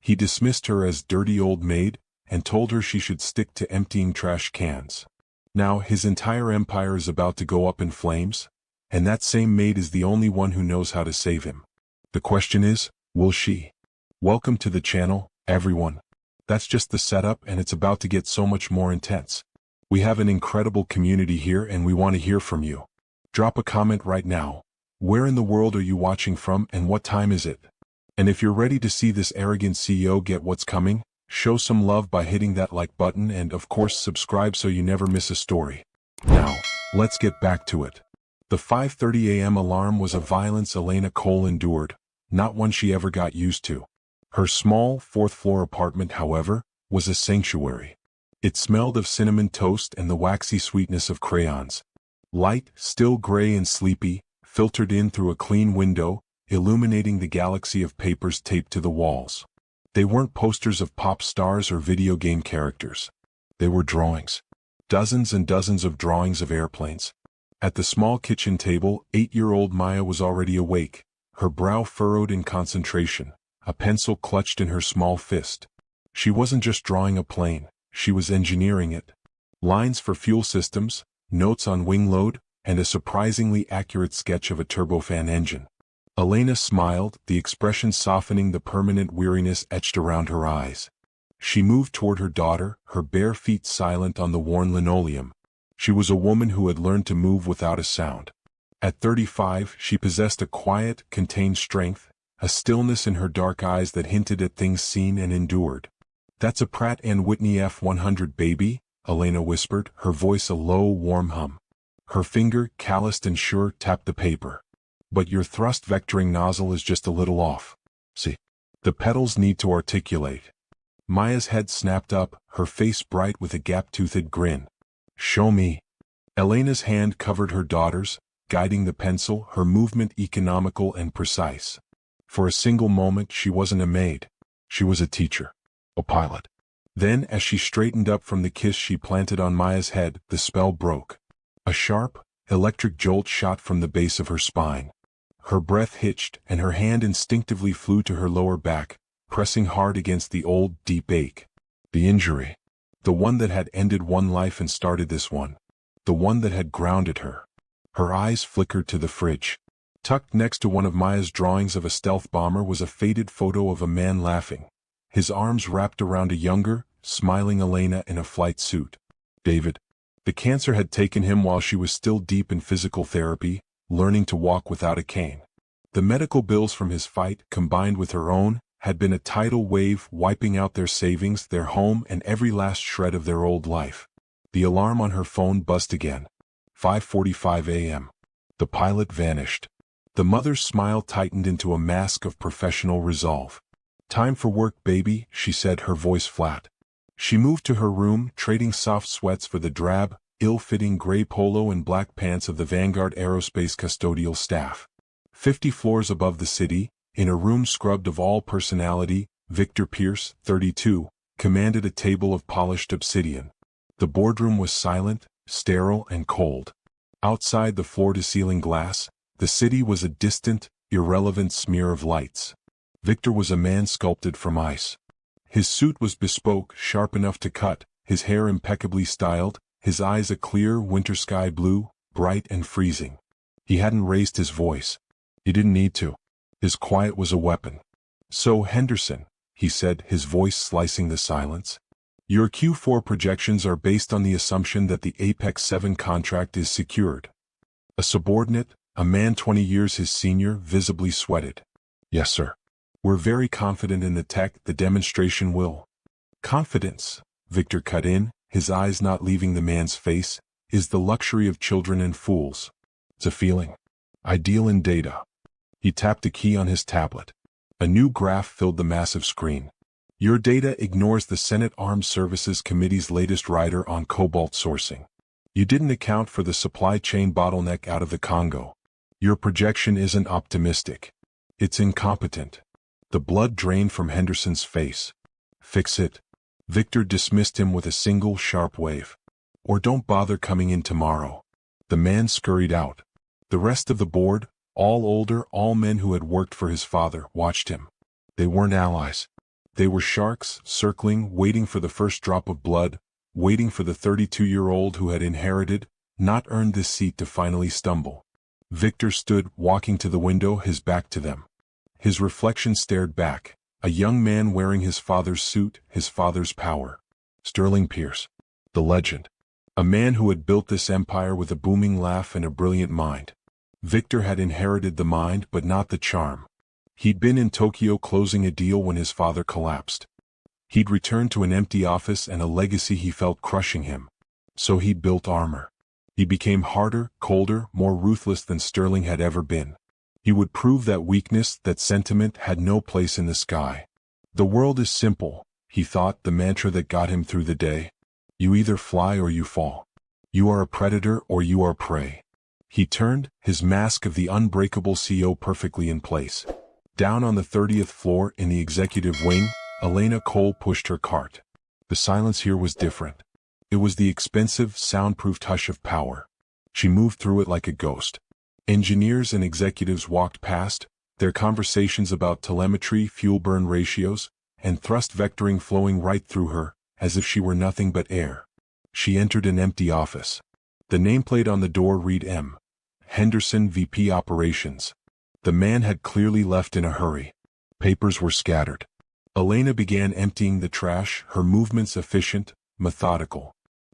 He dismissed her as dirty old maid and told her she should stick to emptying trash cans. Now his entire empire is about to go up in flames, and that same maid is the only one who knows how to save him. The question is, will she? Welcome to the channel, everyone. That's just the setup, and it's about to get so much more intense. We have an incredible community here and we want to hear from you. Drop a comment right now. Where in the world are you watching from and what time is it? And if you're ready to see this arrogant CEO get what's coming, show some love by hitting that like button and of course subscribe so you never miss a story. Now, let's get back to it. The 5:30 a.m. alarm was a violence Elena Cole endured, not one she ever got used to. Her small, fourth-floor apartment, however, was a sanctuary. It smelled of cinnamon toast and the waxy sweetness of crayons. Light, still gray and sleepy, filtered in through a clean window, illuminating the galaxy of papers taped to the walls. They weren't posters of pop stars or video game characters. They were drawings. Dozens and dozens of drawings of airplanes. At the small kitchen table, 8-year-old Maya was already awake, her brow furrowed in concentration, a pencil clutched in her small fist. She wasn't just drawing a plane, she was engineering it. Lines for fuel systems, notes on wing load, and a surprisingly accurate sketch of a turbofan engine. Elena smiled, the expression softening the permanent weariness etched around her eyes. She moved toward her daughter, her bare feet silent on the worn linoleum. She was a woman who had learned to move without a sound. At 35, she possessed a quiet, contained strength, a stillness in her dark eyes that hinted at things seen and endured. "That's a Pratt & Whitney F-100 baby," Elena whispered, her voice a low, warm hum. Her finger, calloused and sure, tapped the paper. "But your thrust vectoring nozzle is just a little off. See? The pedals need to articulate." Maya's head snapped up, her face bright with a gap-toothed grin. "Show me." Elena's hand covered her daughter's, guiding the pencil, her movement economical and precise. For a single moment she wasn't a maid. She was a teacher. A pilot. Then, as she straightened up from the kiss she planted on Maya's head, the spell broke. A sharp, electric jolt shot from the base of her spine. Her breath hitched, and her hand instinctively flew to her lower back, pressing hard against the old, deep ache. The injury. The one that had ended one life and started this one. The one that had grounded her. Her eyes flickered to the fridge. Tucked next to one of Maya's drawings of a stealth bomber was a faded photo of a man laughing, his arms wrapped around a younger, smiling Elena in a flight suit. David. The cancer had taken him while she was still deep in physical therapy, learning to walk without a cane. The medical bills from his fight, combined with her own, had been a tidal wave wiping out their savings, their home, and every last shred of their old life. The alarm on her phone buzzed again. 5:45 a.m. The pilot vanished. The mother's smile tightened into a mask of professional resolve. "Time for work, baby," she said, her voice flat. She moved to her room, trading soft sweats for the drab, ill-fitting gray polo and black pants of the Vanguard Aerospace custodial staff. 50 floors above the city, in a room scrubbed of all personality, Victor Pierce, 32, commanded a table of polished obsidian. The boardroom was silent, sterile, and cold. Outside the floor-to-ceiling glass, the city was a distant, irrelevant smear of lights. Victor was a man sculpted from ice. His suit was bespoke, sharp enough to cut, his hair impeccably styled, his eyes a clear winter sky blue, bright and freezing. He hadn't raised his voice. He didn't need to. His quiet was a weapon. "So, Henderson," he said, his voice slicing the silence, "your Q4 projections are based on the assumption that the Apex 7 contract is secured." A subordinate, a man 20 years his senior, visibly sweated. "Yes, sir. We're very confident in the tech, the demonstration will." "Confidence," Victor cut in, his eyes not leaving the man's face, "is the luxury of children and fools. It's a feeling. I deal in data." He tapped a key on his tablet. A new graph filled the massive screen. "Your data ignores the Senate Armed Services Committee's latest rider on cobalt sourcing. You didn't account for the supply chain bottleneck out of the Congo. Your projection isn't optimistic. It's incompetent." The blood drained from Henderson's face. "Fix it." Victor dismissed him with a single sharp wave. "Or don't bother coming in tomorrow." The man scurried out. The rest of the board, all older, all men who had worked for his father, watched him. They weren't allies. They were sharks, circling, waiting for the first drop of blood, waiting for the 32-year-old who had inherited, not earned this seat to finally stumble. Victor stood, walking to the window, his back to them. His reflection stared back, a young man wearing his father's suit, his father's power. Sterling Pierce. The legend. A man who had built this empire with a booming laugh and a brilliant mind. Victor had inherited the mind but not the charm. He'd been in Tokyo closing a deal when his father collapsed. He'd returned to an empty office and a legacy he felt crushing him. So he built armor. He became harder, colder, more ruthless than Sterling had ever been. He would prove that weakness, that sentiment, had no place in the sky. The world is simple, he thought, the mantra that got him through the day. You either fly or you fall. You are a predator or you are prey. He turned, his mask of the unbreakable CEO perfectly in place. Down on the 30th floor in the executive wing, Elena Cole pushed her cart. The silence here was different. It was the expensive, soundproofed hush of power. She moved through it like a ghost. Engineers and executives walked past, their conversations about telemetry, fuel burn ratios, and thrust vectoring flowing right through her, as if she were nothing but air. She entered an empty office. The nameplate on the door read M. Henderson, VP Operations. The man had clearly left in a hurry. Papers were scattered. Elena began emptying the trash, her movements efficient, methodical.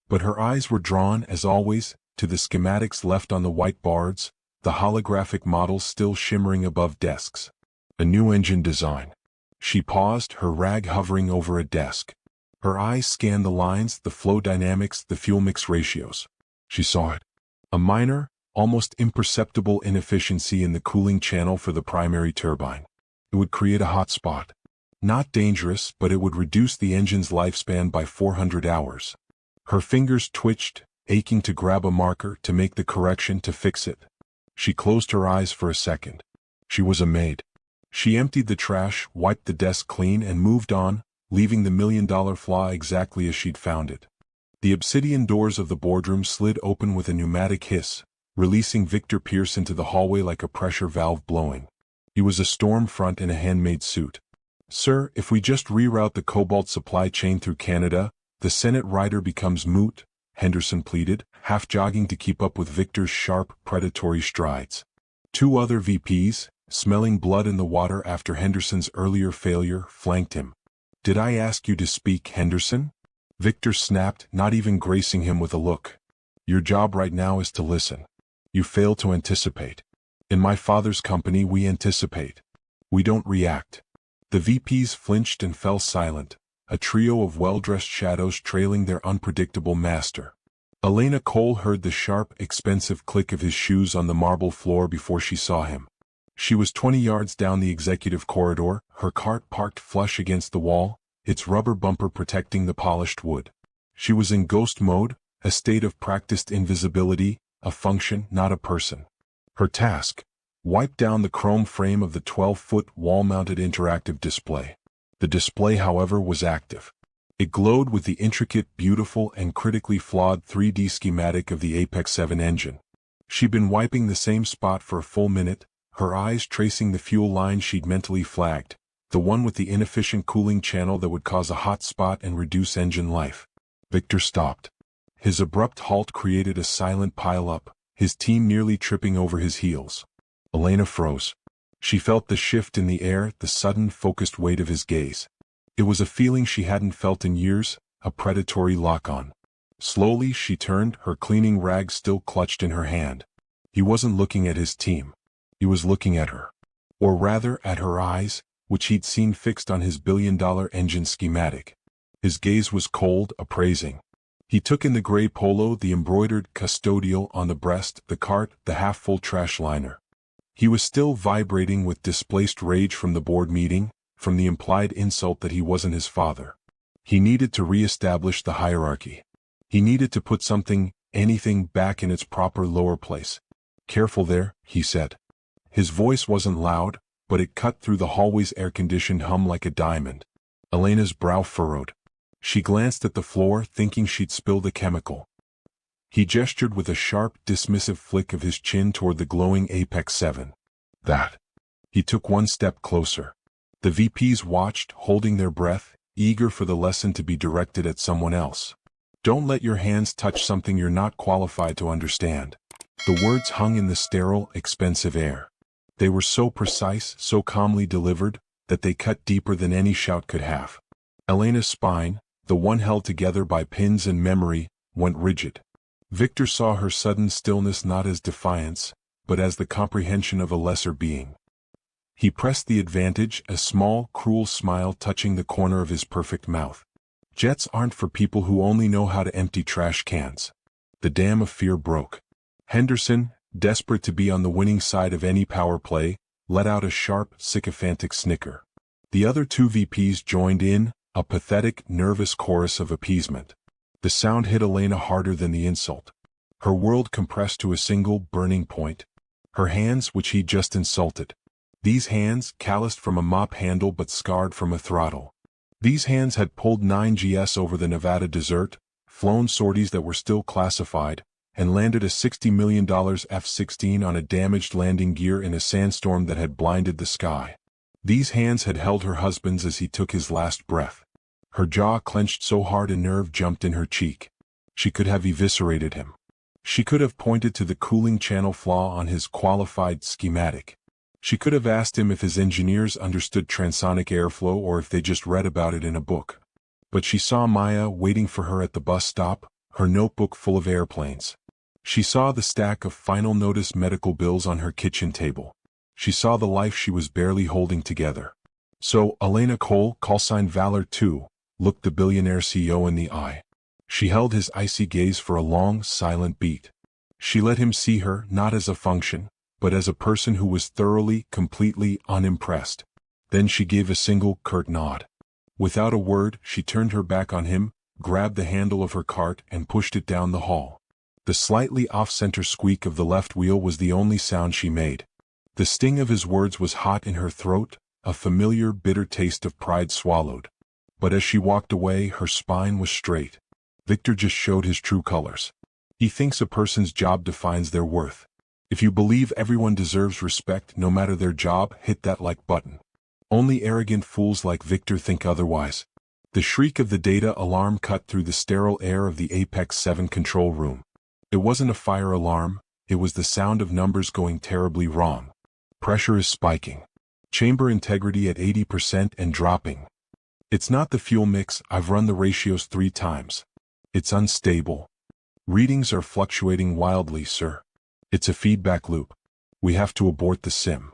But her eyes were drawn, as always, to the schematics left on the white boards, the holographic models still shimmering above desks. A new engine design. She paused, her rag hovering over a desk. Her eyes scanned the lines, the flow dynamics, the fuel mix ratios. She saw it. A minor, almost imperceptible inefficiency in the cooling channel for the primary turbine. It would create a hot spot. Not dangerous, but it would reduce the engine's lifespan by 400 hours. Her fingers twitched, aching to grab a marker, to make the correction, to fix it. She closed her eyes for a second. She was a maid. She emptied the trash, wiped the desk clean, and moved on, leaving the million-dollar flaw exactly as she'd found it. The obsidian doors of the boardroom slid open with a pneumatic hiss, releasing Victor Pierce into the hallway like a pressure valve blowing. He was a storm front in a handmade suit. Sir, if we just reroute the cobalt supply chain through Canada, the Senate rider becomes moot, Henderson pleaded, half jogging to keep up with Victor's sharp, predatory strides. Two other VPs, smelling blood in the water after Henderson's earlier failure, flanked him. Did I ask you to speak, Henderson? Victor snapped, not even gracing him with a look. Your job right now is to listen. You fail to anticipate. In my father's company we anticipate. We don't react. The VPs flinched and fell silent, a trio of well-dressed shadows trailing their unpredictable master. Elena Cole heard the sharp, expensive click of his shoes on the marble floor before she saw him. She was 20 yards down the executive corridor, her cart parked flush against the wall, its rubber bumper protecting the polished wood. She was in ghost mode, a state of practiced invisibility, a function, not a person. Her task: wipe down the chrome frame of the 12-foot wall-mounted interactive display. The display, however, was active. It glowed with the intricate, beautiful, and critically flawed 3D schematic of the Apex 7 engine. She'd been wiping the same spot for a full minute, her eyes tracing the fuel line she'd mentally flagged, the one with the inefficient cooling channel that would cause a hot spot and reduce engine life. Victor stopped. His abrupt halt created a silent pile-up, his team nearly tripping over his heels. Elena froze. She felt the shift in the air, the sudden, focused weight of his gaze. It was a feeling she hadn't felt in years, a predatory lock-on. Slowly she turned, her cleaning rag still clutched in her hand. He wasn't looking at his team. He was looking at her. Or rather, at her eyes, which he'd seen fixed on his billion-dollar engine schematic. His gaze was cold, appraising. He took in the gray polo, the embroidered custodial on the breast, the cart, the half-full trash liner. He was still vibrating with displaced rage from the board meeting, from the implied insult that he wasn't his father. He needed to re-establish the hierarchy. He needed to put something, anything, back in its proper lower place. Careful there, he said. His voice wasn't loud, but it cut through the hallway's air-conditioned hum like a diamond. Elena's brow furrowed. She glanced at the floor, thinking she'd spilled a chemical. He gestured with a sharp, dismissive flick of his chin toward the glowing Apex 7. That. He took one step closer. The VPs watched, holding their breath, eager for the lesson to be directed at someone else. Don't let your hands touch something you're not qualified to understand. The words hung in the sterile, expensive air. They were so precise, so calmly delivered, that they cut deeper than any shout could have. Elena's spine, the one held together by pins and memory, went rigid. Victor saw her sudden stillness not as defiance, but as the comprehension of a lesser being. He pressed the advantage, a small, cruel smile touching the corner of his perfect mouth. Jets aren't for people who only know how to empty trash cans. The dam of fear broke. Henderson, desperate to be on the winning side of any power play, let out a sharp, sycophantic snicker. The other two VPs joined in, a pathetic, nervous chorus of appeasement. The sound hit Elena harder than the insult. Her world compressed to a single, burning point. Her hands, which he'd just insulted. These hands, calloused from a mop handle but scarred from a throttle. These hands had pulled 9GS over the Nevada desert, flown sorties that were still classified, and landed a $60 million F-16 on a damaged landing gear in a sandstorm that had blinded the sky. These hands had held her husband's as he took his last breath. Her jaw clenched so hard a nerve jumped in her cheek. She could have eviscerated him. She could have pointed to the cooling channel flaw on his qualified schematic. She could have asked him if his engineers understood transonic airflow or if they just read about it in a book. But she saw Maya waiting for her at the bus stop, her notebook full of airplanes. She saw the stack of final notice medical bills on her kitchen table. She saw the life she was barely holding together. So, Elena Cole, callsign Valor 2, looked the billionaire CEO in the eye. She held his icy gaze for a long, silent beat. She let him see her, not as a function, but as a person who was thoroughly, completely unimpressed. Then she gave a single, curt nod. Without a word, she turned her back on him, grabbed the handle of her cart and pushed it down the hall. The slightly off-center squeak of the left wheel was the only sound she made. The sting of his words was hot in her throat, a familiar, bitter taste of pride swallowed. But as she walked away, her spine was straight. Victor just showed his true colors. He thinks a person's job defines their worth. If you believe everyone deserves respect no matter their job, hit that like button. Only arrogant fools like Victor think otherwise. The shriek of the data alarm cut through the sterile air of the Apex 7 control room. It wasn't a fire alarm, it was the sound of numbers going terribly wrong. Pressure is spiking. Chamber integrity at 80% and dropping. It's not the fuel mix, I've run the ratios 3 times. It's unstable. Readings are fluctuating wildly, sir. It's a feedback loop. We have to abort the sim.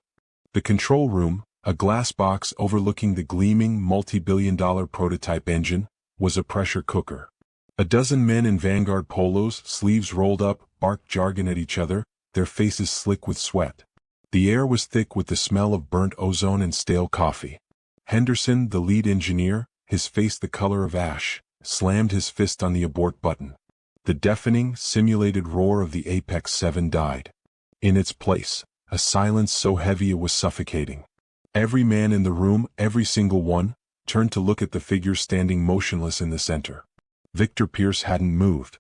The control room, a glass box overlooking the gleaming multi-billion-dollar prototype engine, was a pressure cooker. A dozen men in Vanguard polos, sleeves rolled up, barked jargon at each other, their faces slick with sweat. The air was thick with the smell of burnt ozone and stale coffee. Henderson, the lead engineer, his face the color of ash, slammed his fist on the abort button. The deafening, simulated roar of the Apex 7 died. In its place, a silence so heavy it was suffocating. Every man in the room, every single one, turned to look at the figure standing motionless in the center. Victor Pierce hadn't moved.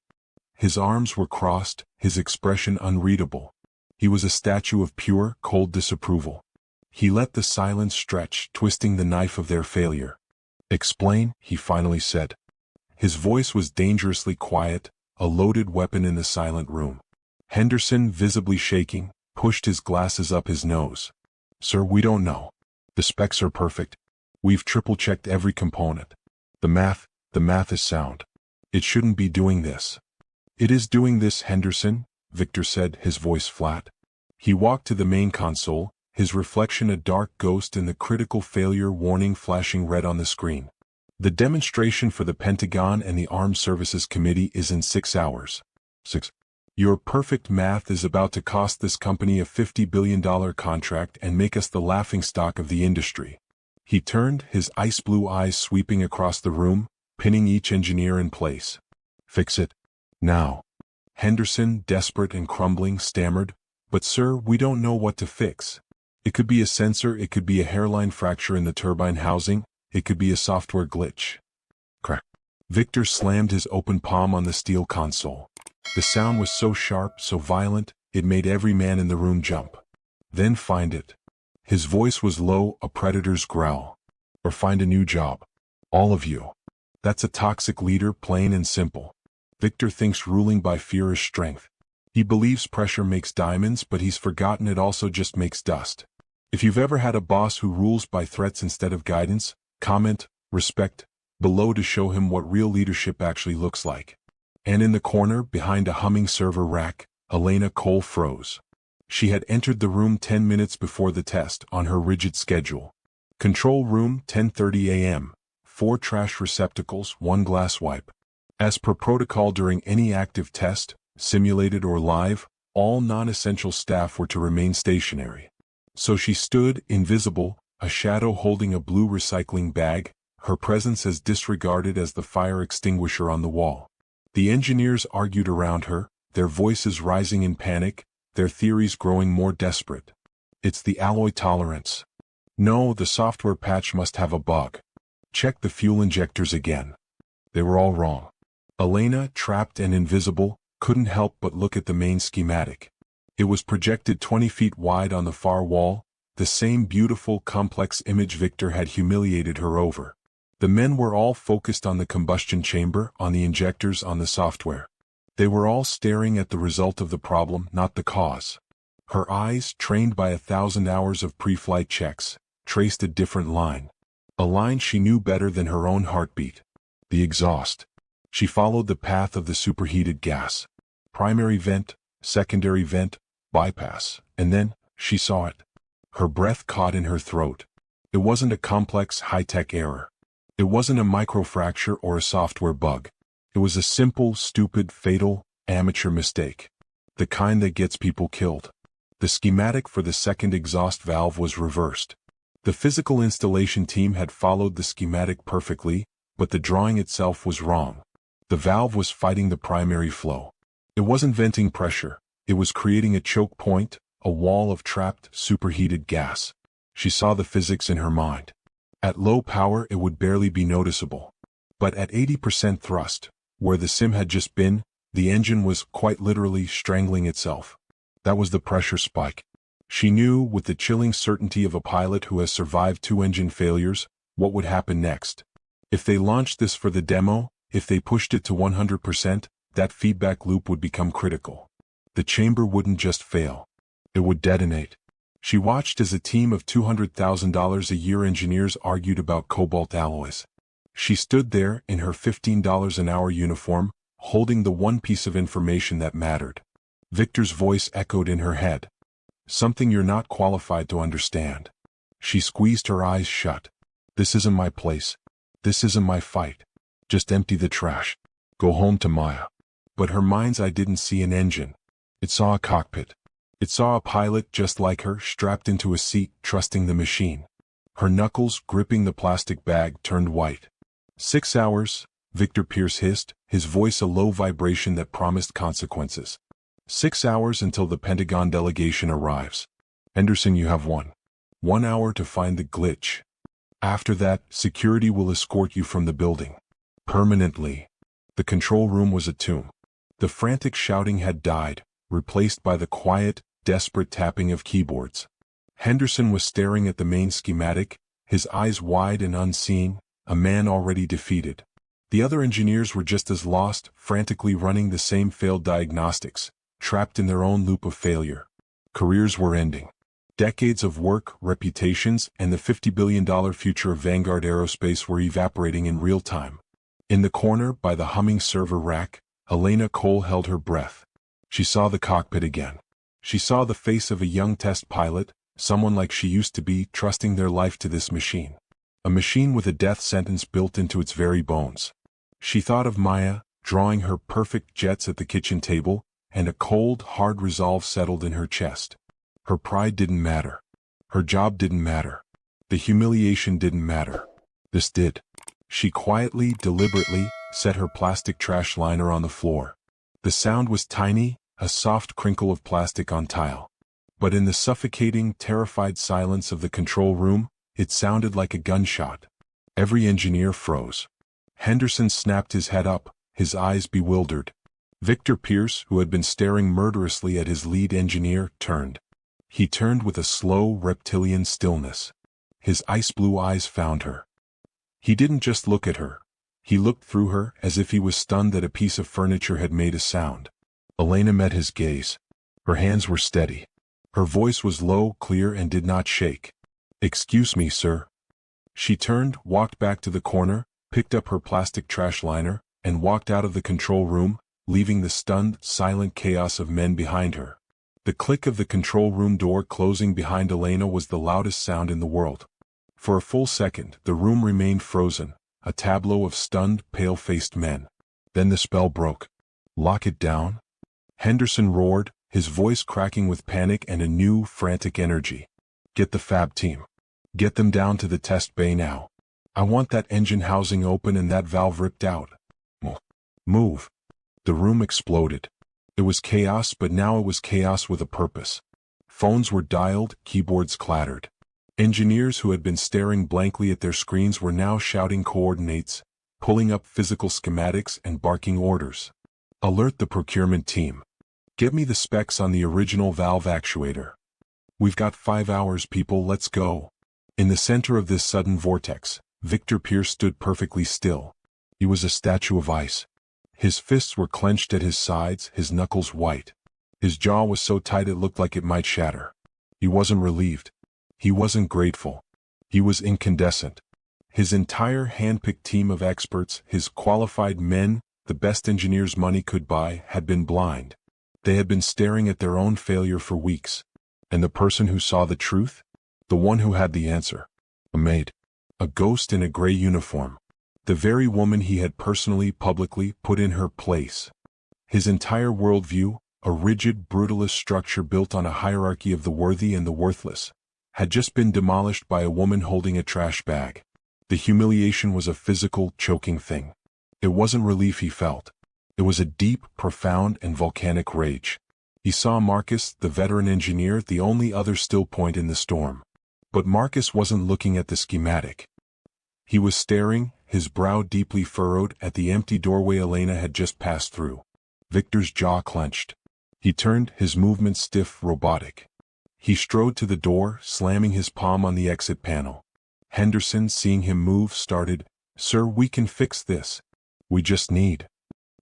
His arms were crossed, his expression unreadable. He was a statue of pure, cold disapproval. He let the silence stretch, twisting the knife of their failure. "Explain," he finally said. His voice was dangerously quiet, a loaded weapon in the silent room. Henderson, visibly shaking, pushed his glasses up his nose. "Sir, we don't know. The specs are perfect. We've triple-checked every component. The math is sound. It shouldn't be doing this." "It is doing this, Henderson," Victor said, his voice flat. He walked to the main console, his reflection a dark ghost in the critical failure warning flashing red on the screen. "The demonstration for the Pentagon and the Armed Services Committee is in 6 hours. 6. Your perfect math is about to cost this company a $50 billion contract and make us the laughingstock of the industry." He turned, his ice-blue eyes sweeping across the room, pinning each engineer in place. "Fix it. Now." Henderson, desperate and crumbling, stammered, "But sir, we don't know what to fix. It could be a sensor, it could be a hairline fracture in the turbine housing, it could be a software glitch." Crack. Victor slammed his open palm on the steel console. The sound was so sharp, so violent, it made every man in the room jump. "Then find it." His voice was low, a predator's growl. or find a new job. All of you. That's a toxic leader, plain and simple. Victor thinks ruling by fear is strength. He believes pressure makes diamonds, but he's forgotten it also just makes dust. If you've ever had a boss who rules by threats instead of guidance, comment, respect, below to show him what real leadership actually looks like. And in the corner, behind a humming server rack, Elena Cole froze. She had entered the room 10 minutes before the test on her rigid schedule. Control room, 10:30 a.m. 4 trash receptacles, 1 glass wipe. As per protocol during any active test, simulated or live, all non-essential staff were to remain stationary. So she stood, invisible, a shadow holding a blue recycling bag, her presence as disregarded as the fire extinguisher on the wall. The engineers argued around her, their voices rising in panic, their theories growing more desperate. It's the alloy tolerance. No, the software patch must have a bug. Check the fuel injectors again. They were all wrong. Elena, trapped and invisible, couldn't help but look at the main schematic. It was projected 20 feet wide on the far wall, the same beautiful, complex image Victor had humiliated her over. The men were all focused on the combustion chamber, on the injectors, on the software. They were all staring at the result of the problem, not the cause. Her eyes, trained by 1,000 hours of pre-flight checks, traced a different line. A line she knew better than her own heartbeat. The exhaust. She followed the path of the superheated gas. Primary vent, secondary vent, bypass, and then, she saw it. Her breath caught in her throat. It wasn't a complex, high-tech error. It wasn't a microfracture or a software bug. It was a simple, stupid, fatal, amateur mistake. The kind that gets people killed. The schematic for the second exhaust valve was reversed. The physical installation team had followed the schematic perfectly, but the drawing itself was wrong. The valve was fighting the primary flow. It wasn't venting pressure. It was creating a choke point, a wall of trapped, superheated gas. She saw the physics in her mind. At low power it would barely be noticeable. But at 80% thrust, where the sim had just been, the engine was, quite literally, strangling itself. That was the pressure spike. She knew, with the chilling certainty of a pilot who has survived 2 engine failures, what would happen next. If they launched this for the demo, if they pushed it to 100%, that feedback loop would become critical. The chamber wouldn't just fail. It would detonate. She watched as a team of $200,000 a year engineers argued about cobalt alloys. She stood there, in her $15 an hour uniform, holding the one piece of information that mattered. Victor's voice echoed in her head. Something you're not qualified to understand. She squeezed her eyes shut. This isn't my place. This isn't my fight. Just empty the trash. Go home to Maya. But her mind's eye didn't see an engine. It saw a cockpit. It saw a pilot just like her, strapped into a seat, trusting the machine. Her knuckles, gripping the plastic bag, turned white. 6 hours, Victor Pierce hissed, his voice a low vibration that promised consequences. 6 hours until the Pentagon delegation arrives. Henderson, you have 1 hour to find the glitch. After that, security will escort you from the building. Permanently. The control room was a tomb. The frantic shouting had died, replaced by the quiet, desperate tapping of keyboards. Henderson was staring at the main schematic, his eyes wide and unseeing, a man already defeated. The other engineers were just as lost, frantically running the same failed diagnostics, trapped in their own loop of failure. Careers were ending. Decades of work, reputations, and the $50 billion future of Vanguard Aerospace were evaporating in real time. In the corner, by the humming server rack, Elena Cole held her breath. She saw the cockpit again. She saw the face of a young test pilot, someone like she used to be, trusting their life to this machine. A machine with a death sentence built into its very bones. She thought of Maya, drawing her perfect jets at the kitchen table, and a cold, hard resolve settled in her chest. Her pride didn't matter. Her job didn't matter. The humiliation didn't matter. This did. She quietly, deliberately, set her plastic trash liner on the floor. The sound was tiny, a soft crinkle of plastic on tile. But in the suffocating, terrified silence of the control room, it sounded like a gunshot. Every engineer froze. Henderson snapped his head up, his eyes bewildered. Victor Pierce, who had been staring murderously at his lead engineer, turned. He turned with a slow, reptilian stillness. His ice-blue eyes found her. He didn't just look at her. He looked through her as if he was stunned that a piece of furniture had made a sound. Elena met his gaze. Her hands were steady. Her voice was low, clear, and did not shake. "Excuse me, sir." She turned, walked back to the corner, picked up her plastic trash liner, and walked out of the control room, leaving the stunned, silent chaos of men behind her. The click of the control room door closing behind Elena was the loudest sound in the world. For a full second, the room remained frozen, a tableau of stunned, pale-faced men. Then the spell broke. "Lock it down?" Henderson roared, his voice cracking with panic and a new, frantic energy. "Get the fab team. Get them down to the test bay now. I want that engine housing open and that valve ripped out. Move." The room exploded. It was chaos, but now it was chaos with a purpose. Phones were dialed, keyboards clattered. Engineers who had been staring blankly at their screens were now shouting coordinates, pulling up physical schematics and barking orders. "Alert the procurement team. Get me the specs on the original valve actuator. We've got 5 hours, people, let's go." In the center of this sudden vortex, Victor Pierce stood perfectly still. He was a statue of ice. His fists were clenched at his sides, his knuckles white. His jaw was so tight it looked like it might shatter. He wasn't relieved. He wasn't grateful. He was incandescent. His entire hand-picked team of experts, his qualified men, the best engineers money could buy, had been blind. They had been staring at their own failure for weeks. And the person who saw the truth? The one who had the answer. A maid. A ghost in a gray uniform. The very woman he had personally, publicly put in her place. His entire worldview, a rigid, brutalist structure built on a hierarchy of the worthy and the worthless, had just been demolished by a woman holding a trash bag. The humiliation was a physical, choking thing. It wasn't relief he felt. It was a deep, profound, and volcanic rage. He saw Marcus, the veteran engineer, the only other still point in the storm. But Marcus wasn't looking at the schematic. He was staring, his brow deeply furrowed, at the empty doorway Elena had just passed through. Victor's jaw clenched. He turned, his movements stiff, robotic. He strode to the door, slamming his palm on the exit panel. Henderson, seeing him move, started, "Sir, we can fix this. We just need—"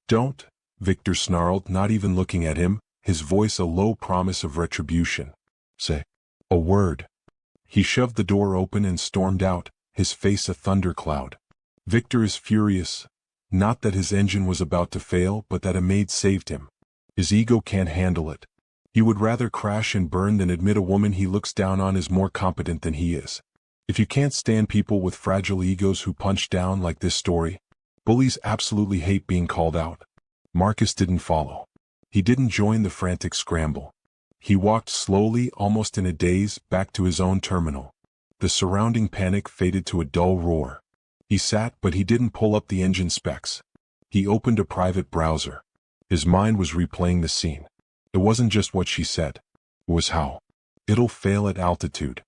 "Don't," Victor snarled, not even looking at him, his voice a low promise of retribution. "Say a word." He shoved the door open and stormed out, his face a thundercloud. Victor is furious. Not that his engine was about to fail, but that a maid saved him. His ego can't handle it. He would rather crash and burn than admit a woman he looks down on is more competent than he is. If you can't stand people with fragile egos who punch down like this story, bullies absolutely hate being called out. Marcus didn't follow. He didn't join the frantic scramble. He walked slowly, almost in a daze, back to his own terminal. The surrounding panic faded to a dull roar. He sat, but he didn't pull up the engine specs. He opened a private browser. His mind was replaying the scene. It wasn't just what she said. It was how. It'll fail at altitude.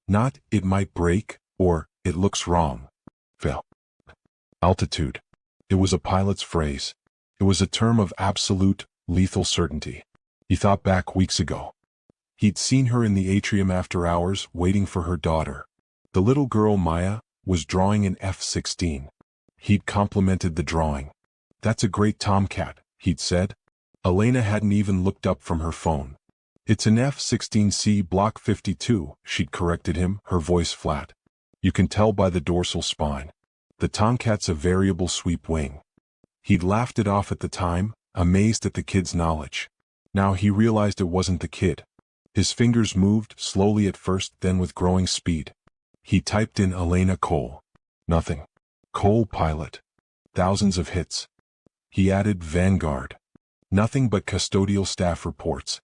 Not, it might break, or, it looks wrong. Fail. Altitude. It was a pilot's phrase. It was a term of absolute, lethal certainty. He thought back weeks ago. He'd seen her in the atrium after hours, waiting for her daughter. The little girl, Maya, was drawing an F-16. He'd complimented the drawing. "That's a great Tomcat," he'd said. Elena hadn't even looked up from her phone. "It's an F-16C Block 52, she'd corrected him, her voice flat. "You can tell by the dorsal spine. The Tomcat's a variable sweep wing." He'd laughed it off at the time, amazed at the kid's knowledge. Now he realized it wasn't the kid. His fingers moved, slowly at first, then with growing speed. He typed in Elena Cole. Nothing. Cole pilot. Thousands of hits. He added Vanguard. Nothing but custodial staff reports.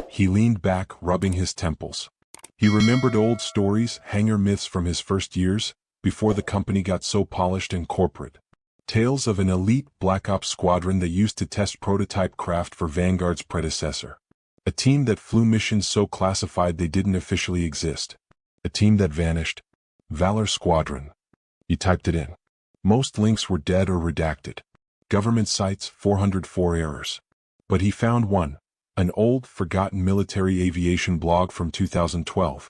He leaned back, rubbing his temples. He remembered old stories, hangar myths from his first years, before the company got so polished and corporate. Tales of an elite Black Ops squadron that used to test prototype craft for Vanguard's predecessor. A team that flew missions so classified they didn't officially exist. A team that vanished. Valor Squadron. He typed it in. Most links were dead or redacted. Government sites, 404 errors. But he found one. An old, forgotten military aviation blog from 2012.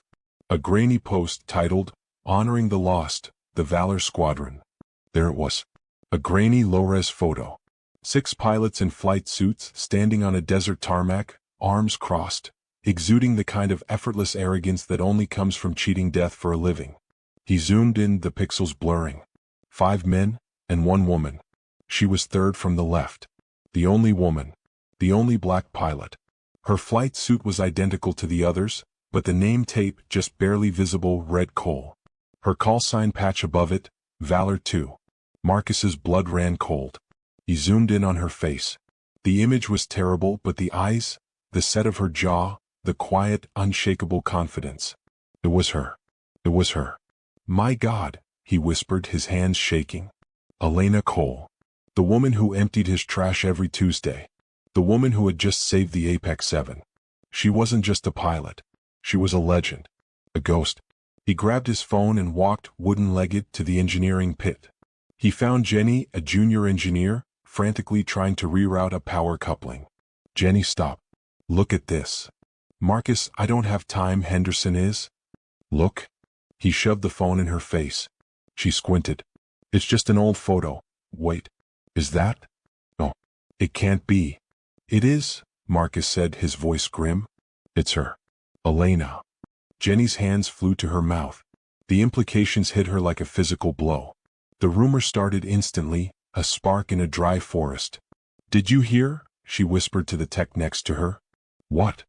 A grainy post titled, "Honoring the Lost, the Valor Squadron." There it was. A grainy low-res photo. 6 pilots in flight suits standing on a desert tarmac, arms crossed, exuding the kind of effortless arrogance that only comes from cheating death for a living. He zoomed in, the pixels blurring. 5 men, and 1 woman. She was third from the left. The only woman. The only black pilot. Her flight suit was identical to the others, but the name tape just barely visible red coal. Her call sign patch above it, Valor 2. Marcus's blood ran cold. He zoomed in on her face. The image was terrible, but the eyes, the set of her jaw, the quiet, unshakable confidence. It was her. It was her. My God, he whispered, his hands shaking. Elena Cole. The woman who emptied his trash every Tuesday. The woman who had just saved the Apex 7. She wasn't just a pilot. She was a legend. A ghost. He grabbed his phone and walked, wooden-legged, to the engineering pit. He found Jenny, a junior engineer, frantically trying to reroute a power coupling. Jenny, stop. Look at this. Marcus, I don't have time. Henderson is. Look. He shoved the phone in her face. She squinted. It's just an old photo. Wait. Is that? No. It can't be. It is, Marcus said, his voice grim. It's her. Elena. Jenny's hands flew to her mouth. The implications hit her like a physical blow. The rumor started instantly, a spark in a dry forest. Did you hear? She whispered to the tech next to her. What?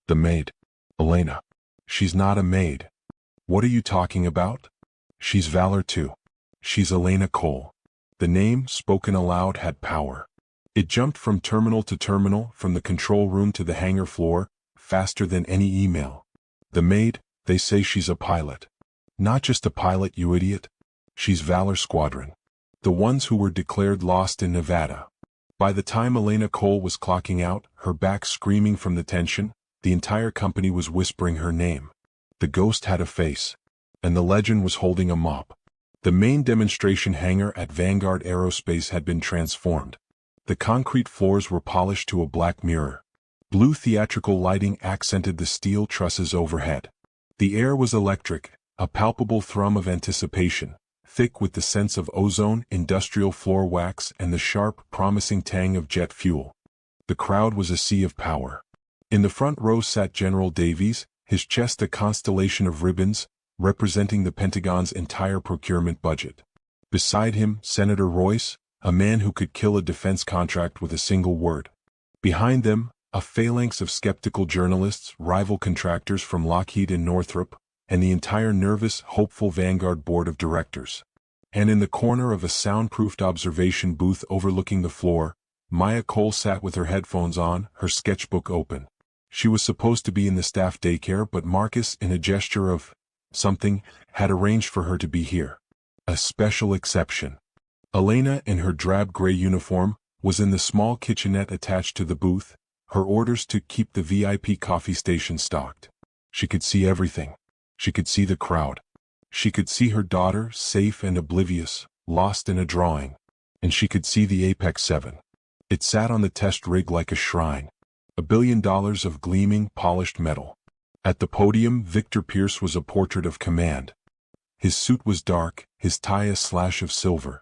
The maid. Elena. She's not a maid. What are you talking about? She's Valor 2. She's Elena Cole. The name, spoken aloud, had power. It jumped from terminal to terminal, from the control room to the hangar floor, faster than any email. The maid, they say she's a pilot. Not just a pilot, you idiot. She's Valor Squadron. The ones who were declared lost in Nevada. By the time Elena Cole was clocking out, her back screaming from the tension, the entire company was whispering her name. The ghost had a face. And the legend was holding a mop. The main demonstration hangar at Vanguard Aerospace had been transformed. The concrete floors were polished to a black mirror. Blue theatrical lighting accented the steel trusses overhead. The air was electric, a palpable thrum of anticipation, thick with the sense of ozone, industrial floor wax, and the sharp, promising tang of jet fuel. The crowd was a sea of power. In the front row sat General Davies, his chest a constellation of ribbons, representing the Pentagon's entire procurement budget. Beside him, Senator Royce, a man who could kill a defense contract with a single word. Behind them, a phalanx of skeptical journalists, rival contractors from Lockheed and Northrop, and the entire nervous, hopeful Vanguard board of directors. And in the corner of a soundproofed observation booth overlooking the floor, Maya Cole sat with her headphones on, her sketchbook open. She was supposed to be in the staff daycare, but Marcus, in a gesture of something, had arranged for her to be here. A special exception. Elena, in her drab gray uniform, was in the small kitchenette attached to the booth, her orders to keep the VIP coffee station stocked. She could see everything. She could see the crowd. She could see her daughter, safe and oblivious, lost in a drawing. And she could see the Apex 7. It sat on the test rig like a shrine. $1 billion of gleaming, polished metal. At the podium, Victor Pierce was a portrait of command. His suit was dark, his tie a slash of silver.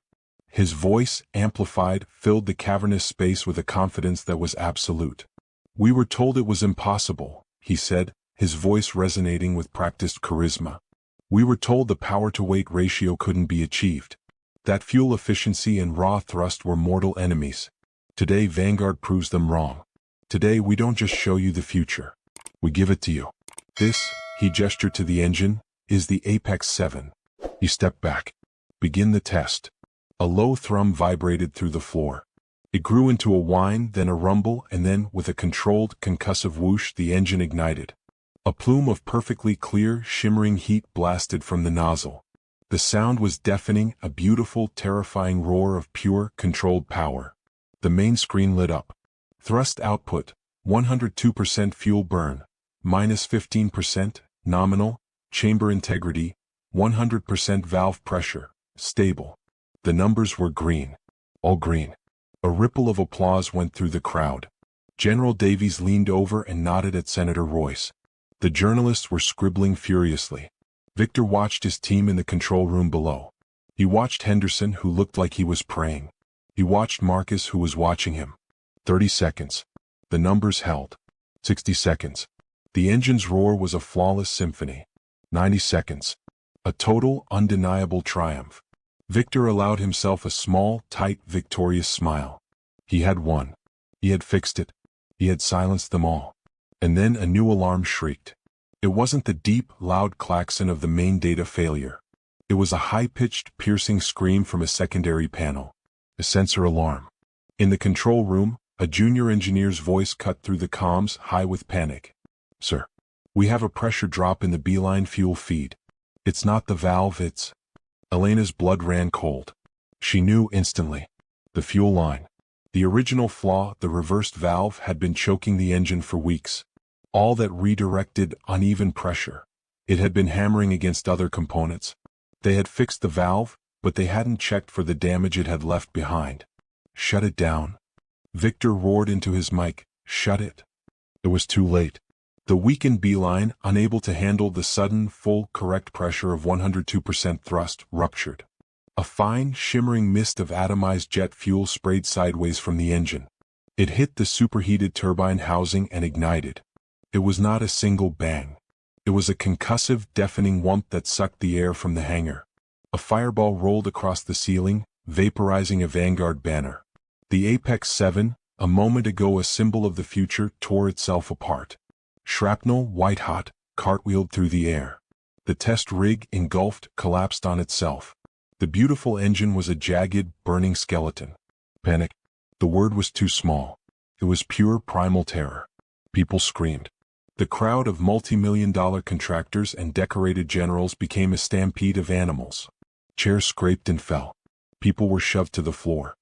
His voice, amplified, filled the cavernous space with a confidence that was absolute. We were told it was impossible, he said, his voice resonating with practiced charisma. We were told the power-to-weight ratio couldn't be achieved. That fuel efficiency and raw thrust were mortal enemies. Today Vanguard proves them wrong. Today we don't just show you the future. We give it to you. This, he gestured to the engine, is the Apex 7. He stepped back. Begin the test. A low thrum vibrated through the floor. It grew into a whine, then a rumble, and then, with a controlled, concussive whoosh, the engine ignited. A plume of perfectly clear, shimmering heat blasted from the nozzle. The sound was deafening, a beautiful, terrifying roar of pure, controlled power. The main screen lit up. Thrust output, 102% fuel burn, minus 15%, nominal, chamber integrity, 100% valve pressure, stable. The numbers were green. All green. A ripple of applause went through the crowd. General Davies leaned over and nodded at Senator Royce. The journalists were scribbling furiously. Victor watched his team in the control room below. He watched Henderson, who looked like he was praying. He watched Marcus, who was watching him. 30 seconds. The numbers held. 60 seconds. The engine's roar was a flawless symphony. 90 seconds. A total, undeniable triumph. Victor allowed himself a small, tight, victorious smile. He had won. He had fixed it. He had silenced them all. And then a new alarm shrieked. It wasn't the deep, loud klaxon of the main data failure. It was a high-pitched, piercing scream from a secondary panel. A sensor alarm. In the control room, a junior engineer's voice cut through the comms, high with panic. "Sir, we have a pressure drop in the beeline fuel feed. It's not the valve, it's..." Elena's blood ran cold. She knew instantly. The fuel line. The original flaw, the reversed valve, had been choking the engine for weeks. All that redirected uneven pressure. It had been hammering against other components. They had fixed the valve, but they hadn't checked for the damage it had left behind. "Shut it down." Victor roared into his mic. "Shut it." It was too late. The weakened beeline, unable to handle the sudden, full, correct pressure of 102% thrust, ruptured. A fine, shimmering mist of atomized jet fuel sprayed sideways from the engine. It hit the superheated turbine housing and ignited. It was not a single bang. It was a concussive, deafening whump that sucked the air from the hangar. A fireball rolled across the ceiling, vaporizing a Vanguard banner. The Apex 7, a moment ago a symbol of the future, tore itself apart. Shrapnel, white-hot, cartwheeled through the air. The test rig, engulfed, collapsed on itself. The beautiful engine was a jagged, burning skeleton. Panic. The word was too small. It was pure primal terror. People screamed. The crowd of multi-million-dollar contractors and decorated generals became a stampede of animals. Chairs scraped and fell. People were shoved to the floor.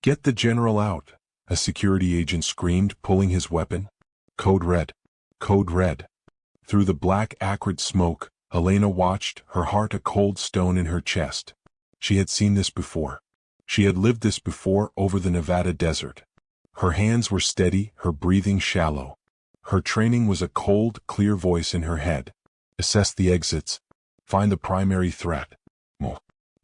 "Get the general out," a security agent screamed, pulling his weapon. "Code red. Code red." Through the black, acrid smoke, Elena watched, her heart a cold stone in her chest. She had seen this before. She had lived this before over the Nevada desert. Her hands were steady, her breathing shallow. Her training was a cold, clear voice in her head. Assess the exits. Find the primary threat.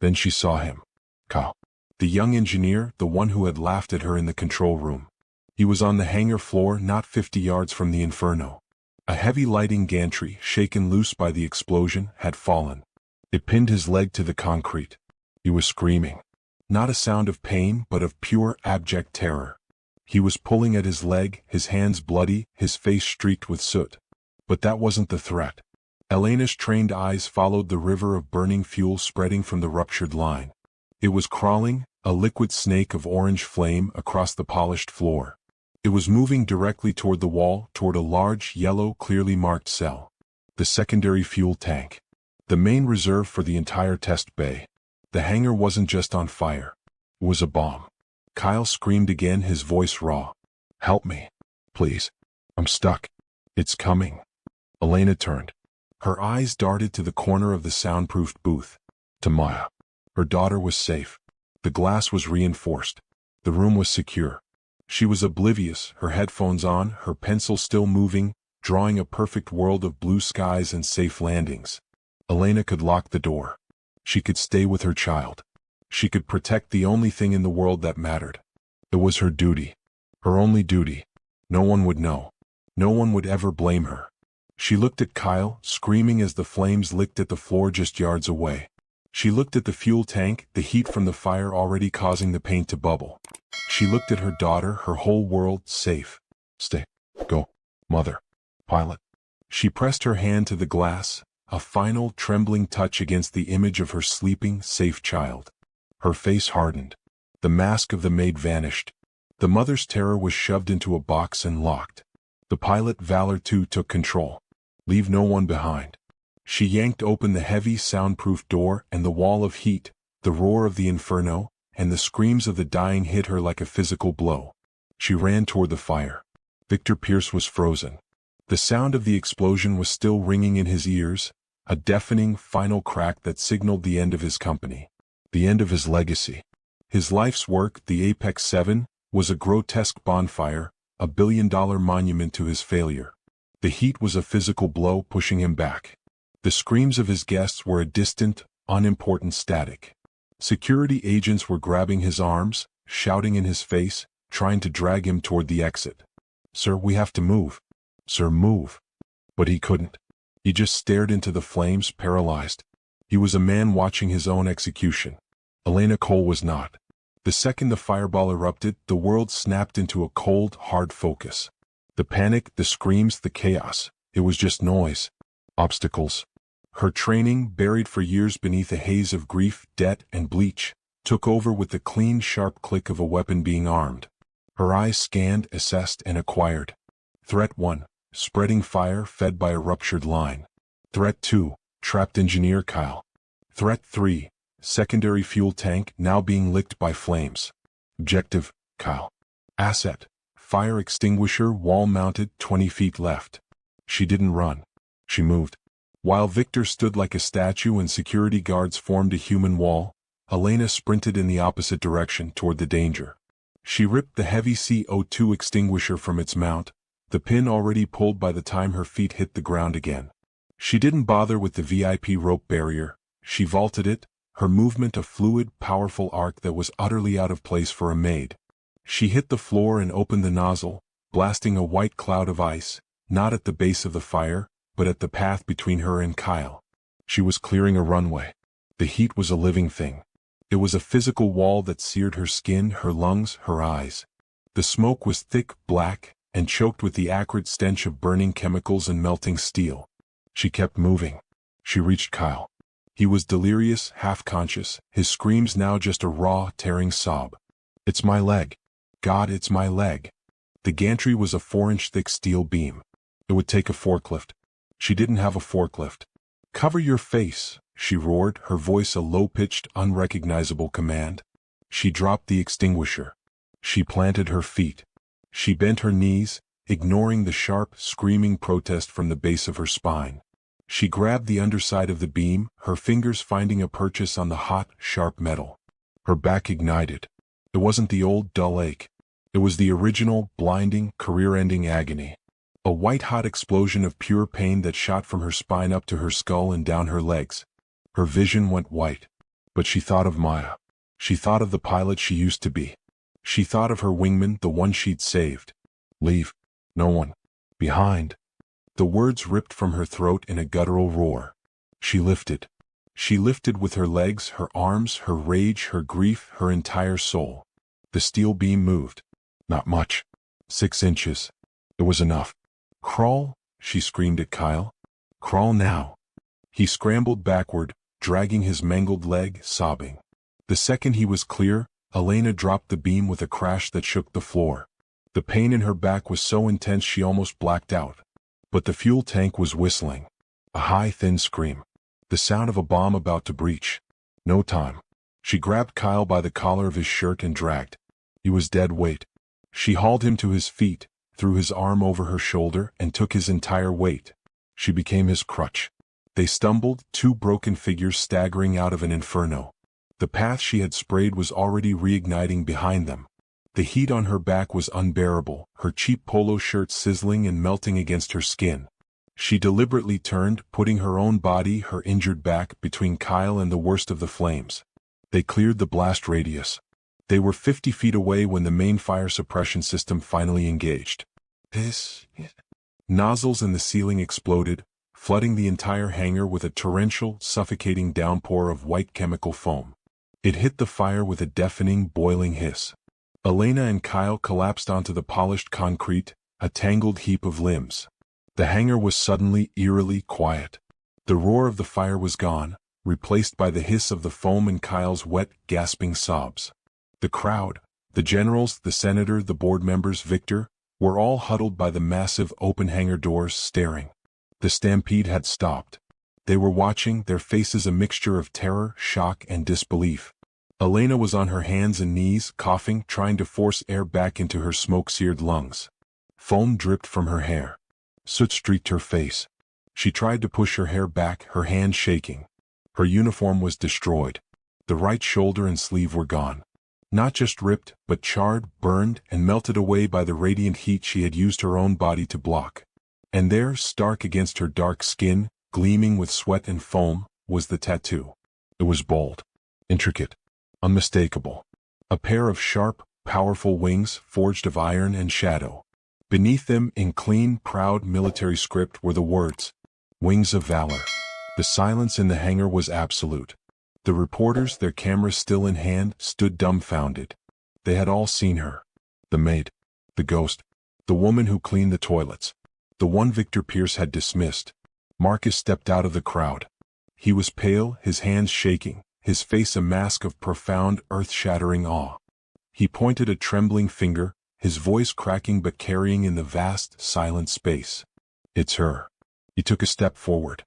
Then she saw him. Kyle. The young engineer, the one who had laughed at her in the control room. He was on the hangar floor, not 50 yards from the inferno. A heavy lighting gantry, shaken loose by the explosion, had fallen. It pinned his leg to the concrete. He was screaming. Not a sound of pain, but of pure, abject terror. He was pulling at his leg, his hands bloody, his face streaked with soot. But that wasn't the threat. Elena's trained eyes followed the river of burning fuel spreading from the ruptured line. It was crawling, a liquid snake of orange flame, across the polished floor. It was moving directly toward the wall, toward a large, yellow, clearly marked cell. The secondary fuel tank. The main reserve for the entire test bay. The hangar wasn't just on fire. It was a bomb. Kyle screamed again, his voice raw. "Help me. Please. I'm stuck. It's coming." Elena turned. Her eyes darted to the corner of the soundproofed booth. To Maya. Her daughter was safe. The glass was reinforced. The room was secure. She was oblivious, her headphones on, her pencil still moving, drawing a perfect world of blue skies and safe landings. Elena could lock the door. She could stay with her child. She could protect the only thing in the world that mattered. It was her duty. Her only duty. No one would know. No one would ever blame her. She looked at Kyle, screaming as the flames licked at the floor just yards away. She looked at the fuel tank, the heat from the fire already causing the paint to bubble. She looked at her daughter, her whole world safe. "Stay. Go. Mother. Pilot." She pressed her hand to the glass, a final, trembling touch against the image of her sleeping, safe child. Her face hardened. The mask of the maid vanished. The mother's terror was shoved into a box and locked. The pilot, Valor 2, took control. Leave no one behind. She yanked open the heavy, soundproof door, and the wall of heat, the roar of the inferno, and the screams of the dying hit her like a physical blow. She ran toward the fire. Victor Pierce was frozen. The sound of the explosion was still ringing in his ears, a deafening, final crack that signaled the end of his company. The end of his legacy. His life's work, the Apex 7, was a grotesque bonfire, a billion-dollar monument to his failure. The heat was a physical blow pushing him back. The screams of his guests were a distant, unimportant static. Security agents were grabbing his arms, shouting in his face, trying to drag him toward the exit. "Sir, we have to move. Sir, move." But he couldn't. He just stared into the flames, paralyzed. He was a man watching his own execution. Elena Cole was not. The second the fireball erupted, the world snapped into a cold, hard focus. The panic, the screams, the chaos. It was just noise. Obstacles. Her training, buried for years beneath a haze of grief, debt, and bleach, took over with the clean, sharp click of a weapon being armed. Her eyes scanned, assessed, and acquired. Threat 1. Spreading fire fed by a ruptured line. Threat 2. Trapped engineer Kyle. Threat 3. Secondary fuel tank now being licked by flames. Objective, Kyle. Asset. Fire extinguisher wall mounted 20 feet left. She didn't run. She moved. While Victor stood like a statue and security guards formed a human wall, Elena sprinted in the opposite direction toward the danger. She ripped the heavy CO2 extinguisher from its mount, the pin already pulled by the time her feet hit the ground again. She didn't bother with the VIP rope barrier. She vaulted it, her movement a fluid, powerful arc that was utterly out of place for a maid. She hit the floor and opened the nozzle, blasting a white cloud of ice, not at the base of the fire, but at the path between her and Kyle. She was clearing a runway. The heat was a living thing. It was a physical wall that seared her skin, her lungs, her eyes. The smoke was thick, black, and choked with the acrid stench of burning chemicals and melting steel. She kept moving. She reached Kyle. He was delirious, half-conscious, his screams now just a raw, tearing sob. "It's my leg. God, it's my leg." The gantry was a 4-inch thick steel beam. It would take a forklift. She didn't have a forklift. "Cover your face," she roared, her voice a low-pitched, unrecognizable command. She dropped the extinguisher. She planted her feet. She bent her knees, ignoring the sharp, screaming protest from the base of her spine. She grabbed the underside of the beam, her fingers finding a purchase on the hot, sharp metal. Her back ignited. It wasn't the old, dull ache. It was the original, blinding, career-ending agony. A white-hot explosion of pure pain that shot from her spine up to her skull and down her legs. Her vision went white. But she thought of Maya. She thought of the pilot she used to be. She thought of her wingman, the one she'd saved. "Leave. No one. Behind." The words ripped from her throat in a guttural roar. She lifted. She lifted with her legs, her arms, her rage, her grief, her entire soul. The steel beam moved. Not much. 6 inches. It was enough. "Crawl," she screamed at Kyle. "Crawl now." He scrambled backward, dragging his mangled leg, sobbing. The second he was clear, Elena dropped the beam with a crash that shook the floor. The pain in her back was so intense she almost blacked out. But the fuel tank was whistling. A high, thin scream. The sound of a bomb about to breach. No time. She grabbed Kyle by the collar of his shirt and dragged. He was dead weight. She hauled him to his feet, threw his arm over her shoulder, and took his entire weight. She became his crutch. They stumbled, 2 broken figures staggering out of an inferno. The path she had sprayed was already reigniting behind them. The heat on her back was unbearable, her cheap polo shirt sizzling and melting against her skin. She deliberately turned, putting her own body, her injured back, between Kyle and the worst of the flames. They cleared the blast radius. They were 50 feet away when the main fire suppression system finally engaged. Nozzles in the ceiling exploded, flooding the entire hangar with a torrential, suffocating downpour of white chemical foam. It hit the fire with a deafening, boiling hiss. Elena and Kyle collapsed onto the polished concrete, a tangled heap of limbs. The hangar was suddenly, eerily quiet. The roar of the fire was gone, replaced by the hiss of the foam and Kyle's wet, gasping sobs. The crowd, the generals, the senator, the board members, Victor, were all huddled by the massive open hangar doors, staring. The stampede had stopped. They were watching, their faces a mixture of terror, shock, and disbelief. Elena was on her hands and knees, coughing, trying to force air back into her smoke-seared lungs. Foam dripped from her hair. Soot streaked her face. She tried to push her hair back, her hands shaking. Her uniform was destroyed. The right shoulder and sleeve were gone. Not just ripped, but charred, burned, and melted away by the radiant heat she had used her own body to block. And there, stark against her dark skin, gleaming with sweat and foam, was the tattoo. It was bold, intricate, Unmistakable. A pair of sharp, powerful wings forged of iron and shadow. Beneath them, in clean, proud military script, were the words, "Wings of Valor." The silence in the hangar was absolute. The reporters, their cameras still in hand, stood dumbfounded. They had all seen her. The maid. The ghost. The woman who cleaned the toilets. The one Victor Pierce had dismissed. Marcus stepped out of the crowd. He was pale, his hands shaking, his face a mask of profound, earth-shattering awe. He pointed a trembling finger, his voice cracking but carrying in the vast, silent space. "It's her." He took a step forward.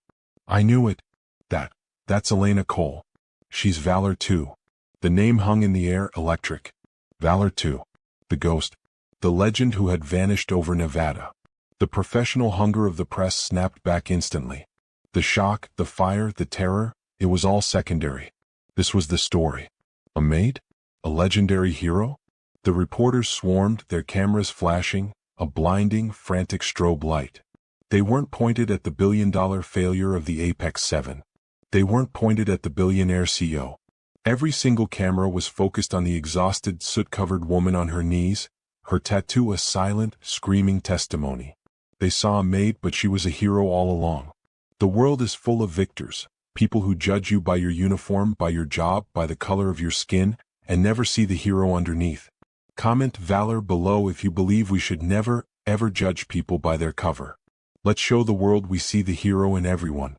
"I knew it. That's Elena Cole. She's Valor too." The name hung in the air, electric. Valor too. The ghost. The legend who had vanished over Nevada. The professional hunger of the press snapped back instantly. The shock, the fire, the terror, it was all secondary. This was the story. A maid? A legendary hero? The reporters swarmed, their cameras flashing, a blinding, frantic strobe light. They weren't pointed at the billion-dollar failure of the Apex 7. They weren't pointed at the billionaire CEO. Every single camera was focused on the exhausted, soot-covered woman on her knees, her tattoo a silent, screaming testimony. They saw a maid, but she was a hero all along. The world is full of victors, people who judge you by your uniform, by your job, by the color of your skin, and never see the hero underneath. Comment Valor below if you believe we should never, ever judge people by their cover. Let's show the world we see the hero in everyone.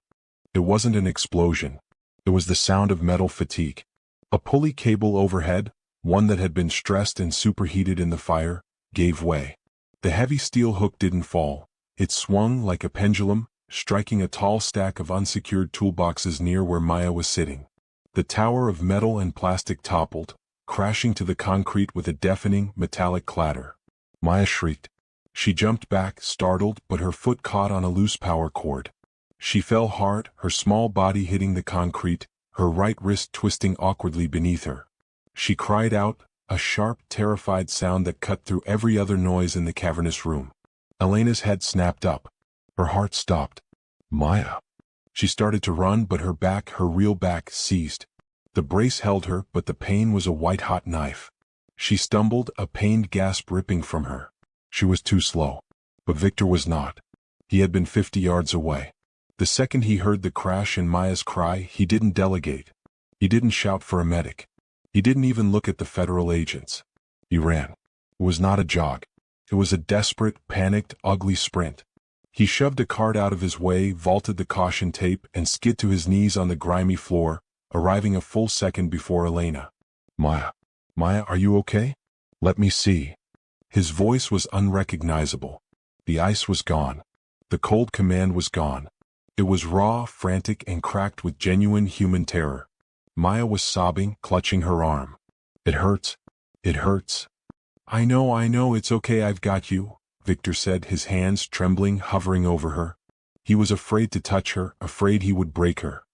It wasn't an explosion. It was the sound of metal fatigue. A pulley cable overhead, one that had been stressed and superheated in the fire, gave way. The heavy steel hook didn't fall. It swung like a pendulum, striking a tall stack of unsecured toolboxes near where Maya was sitting. The tower of metal and plastic toppled, crashing to the concrete with a deafening, metallic clatter. Maya shrieked. She jumped back, startled, but her foot caught on a loose power cord. She fell hard, her small body hitting the concrete, her right wrist twisting awkwardly beneath her. She cried out, a sharp, terrified sound that cut through every other noise in the cavernous room. Elena's head snapped up. Her heart stopped. Maya. She started to run, but her back, her real back, seized. The brace held her, but the pain was a white-hot knife. She stumbled, a pained gasp ripping from her. She was too slow. But Victor was not. He had been 50 yards away. The second he heard the crash and Maya's cry, he didn't delegate. He didn't shout for a medic. He didn't even look at the federal agents. He ran. It was not a jog. It was a desperate, panicked, ugly sprint. He shoved a cart out of his way, vaulted the caution tape, and skid to his knees on the grimy floor, arriving a full second before Elena. Maya. Maya, are you okay? Let me see. His voice was unrecognizable. The ice was gone. The cold command was gone. It was raw, frantic, and cracked with genuine human terror. Maya was sobbing, clutching her arm. It hurts. It hurts. I know, it's okay, I've got you, Victor said, his hands trembling, hovering over her. He was afraid to touch her, afraid he would break her.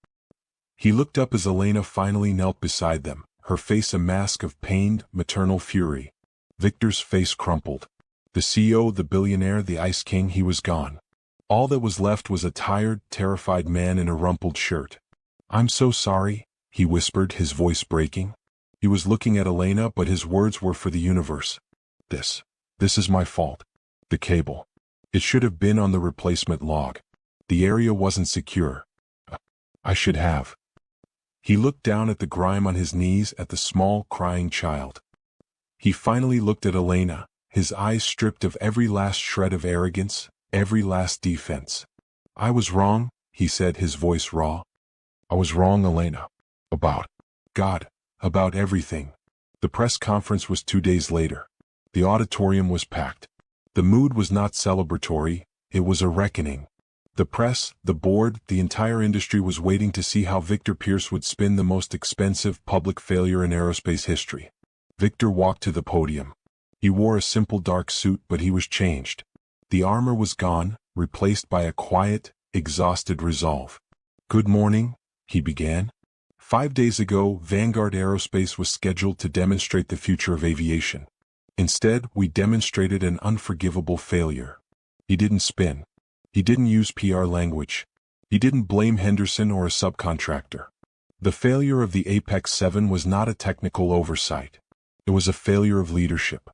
He looked up as Elena finally knelt beside them, her face a mask of pained, maternal fury. Victor's face crumpled. The CEO, the billionaire, the Ice King, he was gone. All that was left was a tired, terrified man in a rumpled shirt. I'm so sorry, he whispered, his voice breaking. He was looking at Elena, but his words were for the universe. This is my fault. The cable. It should have been on the replacement log. The area wasn't secure. I should have. He looked down at the grime on his knees, at the small, crying child. He finally looked at Elena, his eyes stripped of every last shred of arrogance, every last defense. I was wrong, he said, his voice raw. I was wrong, Elena. About God, about everything. The press conference was 2 days later. The auditorium was packed. The mood was not celebratory, it was a reckoning. The press, the board, the entire industry was waiting to see how Victor Pierce would spin the most expensive public failure in aerospace history. Victor walked to the podium. He wore a simple dark suit, but he was changed. The armor was gone, replaced by a quiet, exhausted resolve. Good morning, he began. 5 days ago, Vanguard Aerospace was scheduled to demonstrate the future of aviation. Instead, we demonstrated an unforgivable failure. He didn't spin. He didn't use PR language. He didn't blame Henderson or a subcontractor. The failure of the Apex 7 was not a technical oversight. It was a failure of leadership.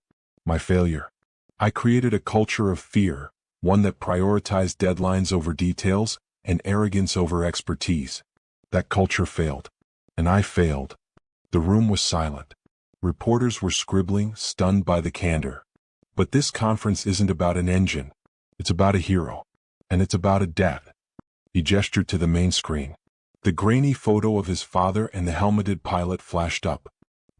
My failure. I created a culture of fear, one that prioritized deadlines over details and arrogance over expertise. That culture failed. And I failed. The room was silent. Reporters were scribbling, stunned by the candor. But this conference isn't about an engine. It's about a hero. And it's about a death. He gestured to the main screen. The grainy photo of his father and the helmeted pilot flashed up.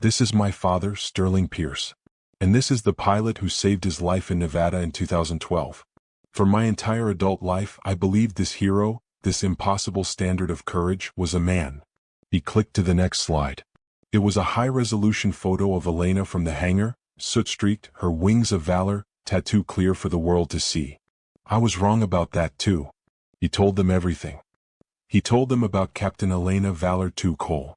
This is my father, Sterling Pierce. And this is the pilot who saved his life in Nevada in 2012. For my entire adult life, I believed this hero, this impossible standard of courage, was a man. He clicked to the next slide. It was a high-resolution photo of Elena from the hangar, soot-streaked, her wings of valor, tattoo clear for the world to see. I was wrong about that too. He told them everything. He told them about Captain Elena Valor II Cole.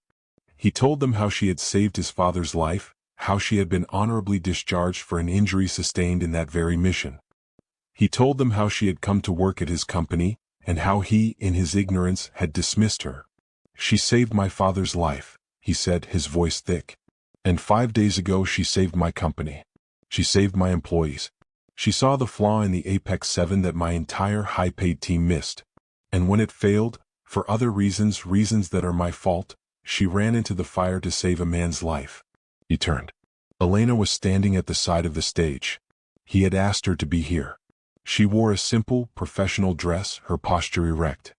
He told them how she had saved his father's life, how she had been honorably discharged for an injury sustained in that very mission. He told them how she had come to work at his company, and how he, in his ignorance, had dismissed her. She saved my father's life, he said, his voice thick. And 5 days ago she saved my company. She saved my employees. She saw the flaw in the Apex 7 that my entire high-paid team missed. And when it failed, for other reasons that are my fault, she ran into the fire to save a man's life. He turned. Elena was standing at the side of the stage. He had asked her to be here. She wore a simple, professional dress, her posture erect.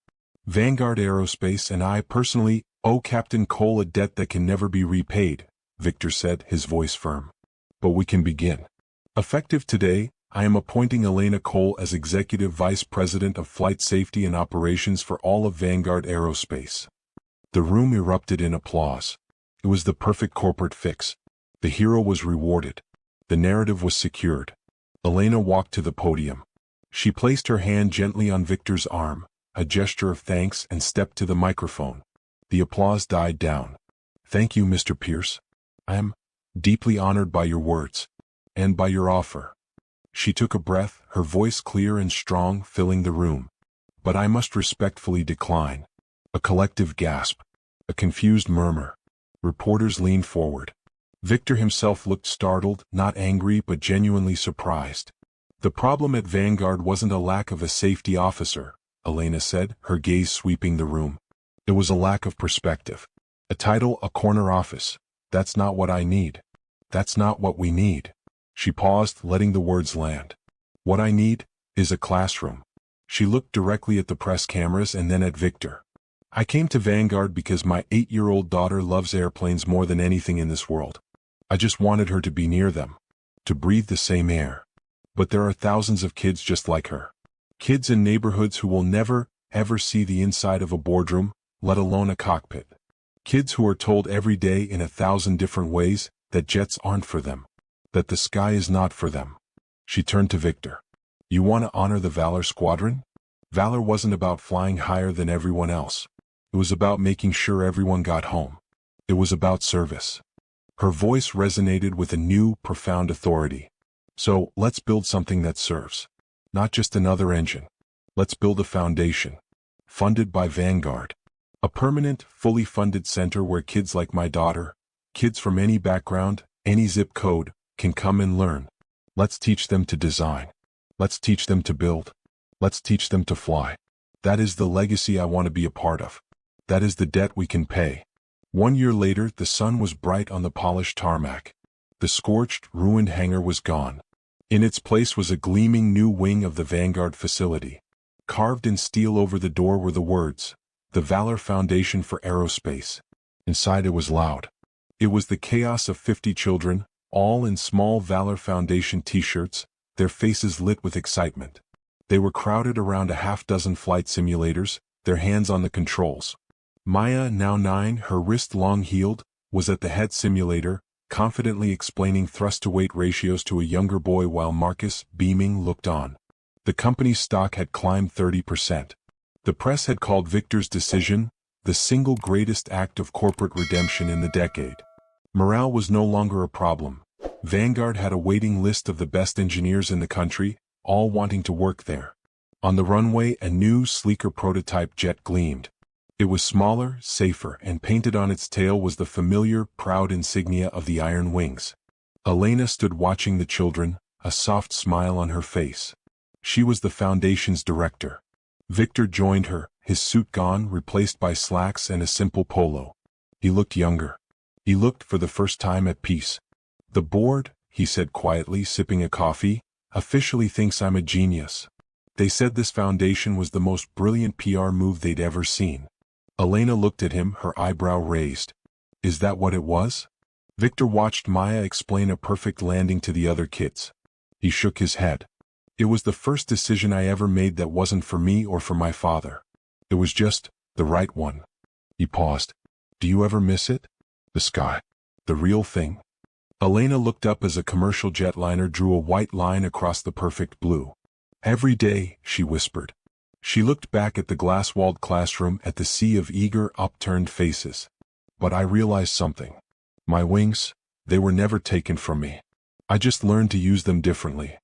Vanguard Aerospace and I personally owe Captain Cole a debt that can never be repaid, Victor said, his voice firm. But we can begin. Effective today, I am appointing Elena Cole as Executive Vice President of Flight Safety and Operations for all of Vanguard Aerospace. The room erupted in applause. It was the perfect corporate fix. The hero was rewarded. The narrative was secured. Elena walked to the podium. She placed her hand gently on Victor's arm, a gesture of thanks, and stepped to the microphone. The applause died down. Thank you, Mr. Pierce. I am deeply honored by your words. And by your offer. She took a breath, her voice clear and strong, filling the room. But I must respectfully decline. A collective gasp. A confused murmur. Reporters leaned forward. Victor himself looked startled, not angry but genuinely surprised. The problem at Vanguard wasn't a lack of a safety officer, Elena said, her gaze sweeping the room. It was a lack of perspective. A title, a corner office. That's not what I need. That's not what we need. She paused, letting the words land. What I need is a classroom. She looked directly at the press cameras and then at Victor. I came to Vanguard because my 8-year-old daughter loves airplanes more than anything in this world. I just wanted her to be near them, to breathe the same air. But there are thousands of kids just like her. Kids in neighborhoods who will never, ever see the inside of a boardroom, let alone a cockpit. Kids who are told every day in 1,000 different ways that jets aren't for them. That the sky is not for them. She turned to Victor. You want to honor the Valor Squadron? Valor wasn't about flying higher than everyone else. It was about making sure everyone got home. It was about service. Her voice resonated with a new, profound authority. So, let's build something that serves. Not just another engine. Let's build a foundation. Funded by Vanguard. A permanent, fully funded center where kids like my daughter, kids from any background, any zip code, can come and learn. Let's teach them to design. Let's teach them to build. Let's teach them to fly. That is the legacy I want to be a part of. That is the debt we can pay. 1 year later, the sun was bright on the polished tarmac. The scorched, ruined hangar was gone. In its place was a gleaming new wing of the Vanguard facility. Carved in steel over the door were the words, "The Valor Foundation for Aerospace." Inside it was loud. It was the chaos of 50 children, all in small Valor Foundation t-shirts, their faces lit with excitement. They were crowded around a half-dozen flight simulators, their hands on the controls. Maya, now 9, her wrist long healed, was at the head simulator, confidently explaining thrust-to-weight ratios to a younger boy while Marcus, beaming, looked on. The company's stock had climbed 30%. The press had called Victor's decision the single greatest act of corporate redemption in the decade. Morale was no longer a problem. Vanguard had a waiting list of the best engineers in the country, all wanting to work there. On the runway, a new, sleeker prototype jet gleamed. It was smaller, safer, and painted on its tail was the familiar, proud insignia of the iron wings. Elena stood watching the children, a soft smile on her face. She was the foundation's director. Victor joined her, his suit gone, replaced by slacks and a simple polo. He looked younger. He looked for the first time at peace. "The board," he said quietly, sipping a coffee, "officially thinks I'm a genius. They said this foundation was the most brilliant PR move they'd ever seen." Elena looked at him, her eyebrow raised. "Is that what it was?" Victor watched Maya explain a perfect landing to the other kids. He shook his head. "It was the first decision I ever made that wasn't for me or for my father. It was just the right one." He paused. "Do you ever miss it? The sky? The real thing?" Elena looked up as a commercial jetliner drew a white line across the perfect blue. "Every day," she whispered. She looked back at the glass-walled classroom, at the sea of eager, upturned faces. "But I realized something. My wings, they were never taken from me. I just learned to use them differently."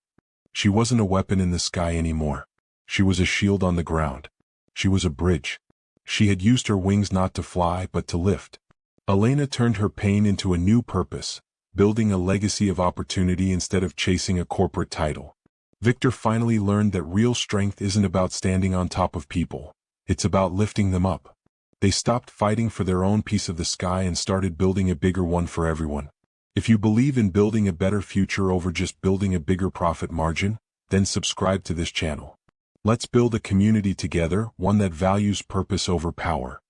She wasn't a weapon in the sky anymore. She was a shield on the ground. She was a bridge. She had used her wings not to fly, but to lift. Elena turned her pain into a new purpose, building a legacy of opportunity instead of chasing a corporate title. Victor finally learned that real strength isn't about standing on top of people. It's about lifting them up. They stopped fighting for their own piece of the sky and started building a bigger one for everyone. If you believe in building a better future over just building a bigger profit margin, then subscribe to this channel. Let's build a community together, one that values purpose over power.